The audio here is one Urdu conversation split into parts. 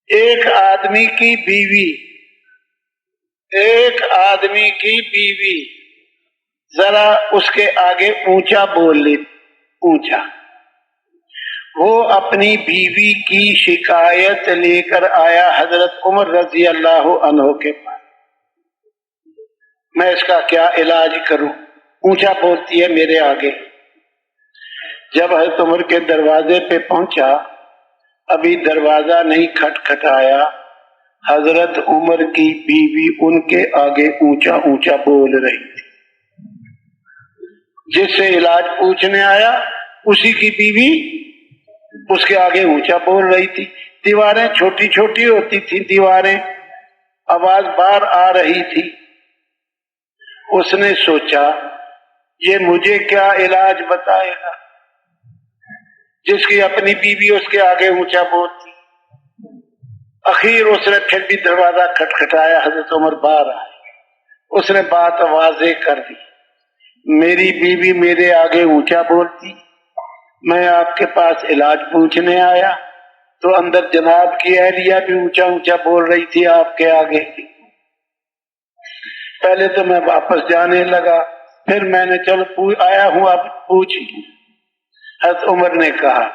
ایک آدمی کی بیوی ذرا اس کے آگے اونچا بول لی، اونچا، وہ اپنی بیوی کی شکایت لے کر آیا حضرت عمر رضی اللہ عنہ کے پاس، میں اس کا کیا علاج کروں، اونچا بولتی ہے میرے آگے۔ جب حضرت عمر کے دروازے پہ پہنچا، ابھی دروازہ نہیں کھٹکھٹایا، حضرت عمر کی بیوی ان کے آگے اونچا اونچا بول رہی تھی۔ جس سے علاج پوچھنے آیا اسی کی بیوی اس کے آگے اونچا بول رہی تھی۔ دیواریں چھوٹی چھوٹی ہوتی تھی، دیواریں، آواز باہر آ رہی تھی۔ اس نے سوچا یہ مجھے کیا علاج بتائے گا، جس کی اپنی بیوی اس کے آگے اونچا بولتی۔ اخیر اس نے پھر بھی دروازہ کھٹکھٹایا، حضرت عمر باہر آئے، اس نے بات واضح کر دی، میری بیوی میرے آگے اونچا بولتی، میں آپ کے پاس علاج پوچھنے آیا تو اندر جناب کی اہلیہ بھی اونچا اونچا بول رہی تھی آپ کے آگے۔ پہلے تو میں واپس جانے لگا، پھر میں نے چلو آیا ہوں اب پوچھی۔ حضرت عمر نے کہا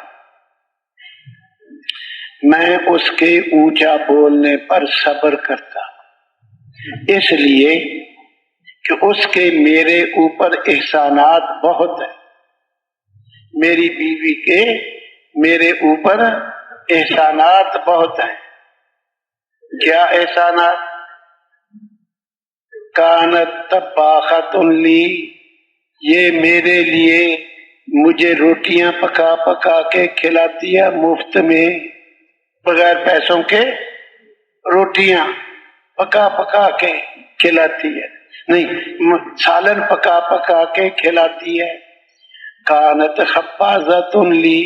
میں اس کے اونچا بولنے پر صبر کرتا، اس لیے کہ اس کے میرے اوپر احسانات بہت ہیں، میری بیوی کے میرے اوپر احسانات بہت ہیں۔ کیا احسانات؟ کانت طباخۃ لی، یہ میرے لیے مجھے روٹیاں پکا پکا کے کھلاتی ہے مفت میں، بغیر پیسوں کے روٹیاں پکا پکا کے کھلاتی ہے، نہیں سالن پکا پکا کے کھلاتی ہے۔ کانت خبازۃ لی،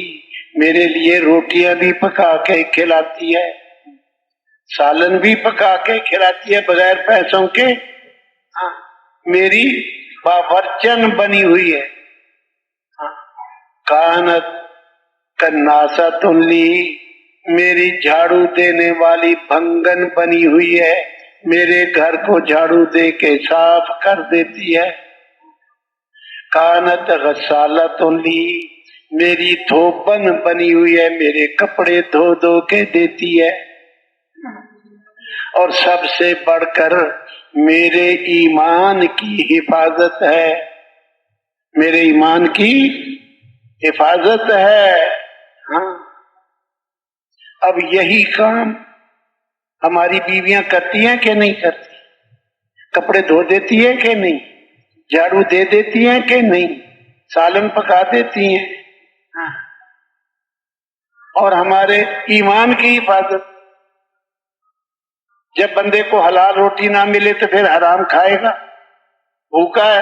میرے لیے روٹیاں بھی پکا کے کھلاتی ہے، سالن بھی پکا کے کھلاتی ہے بغیر پیسوں کے، میری باورچن بنی ہوئی ہے۔ کانت کناسۃ لی، میری جھاڑو دینے والی بھنگن بنی ہوئی ہے، میرے گھر کو جھاڑو دے کے صاف کر دیتی ہے۔ کانت غسالۃ لی، میری دھوبن بنی ہوئی ہے، میرے کپڑے دھو دھو کے دیتی ہے۔ اور سب سے بڑھ کر میرے ایمان کی حفاظت ہے، میرے ایمان کی حفاظت ہے۔ ہاں، اب یہی کام ہماری بیویاں کرتی ہیں کہ نہیں کرتی؟ کپڑے دھو دیتی ہے کہ نہیں؟ جھاڑو دے دیتی ہیں کہ نہیں؟ سالن پکا دیتی ہیں؟ ہاں۔ اور ہمارے ایمان کی حفاظت، جب بندے کو حلال روٹی نہ ملے تو پھر حرام کھائے گا، بھوکا ہے،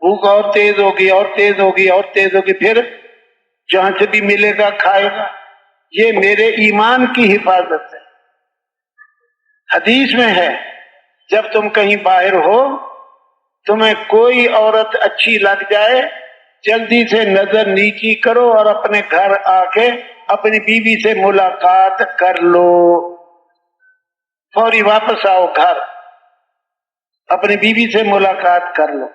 بھوک اور تیز ہوگی اور تیز ہوگی اور تیز ہوگی، پھر جہاں سے بھی ملے گا کھائے گا۔ یہ میرے ایمان کی حفاظت ہے۔ حدیث میں ہے جب تم کہیں باہر ہو، تمہیں کوئی عورت اچھی لگ جائے، جلدی سے نظر نیچی کرو اور اپنے گھر آ کے اپنی بیوی سے ملاقات کر لو، فوری واپس آؤ گھر، اپنی بیوی سے ملاقات کر لو۔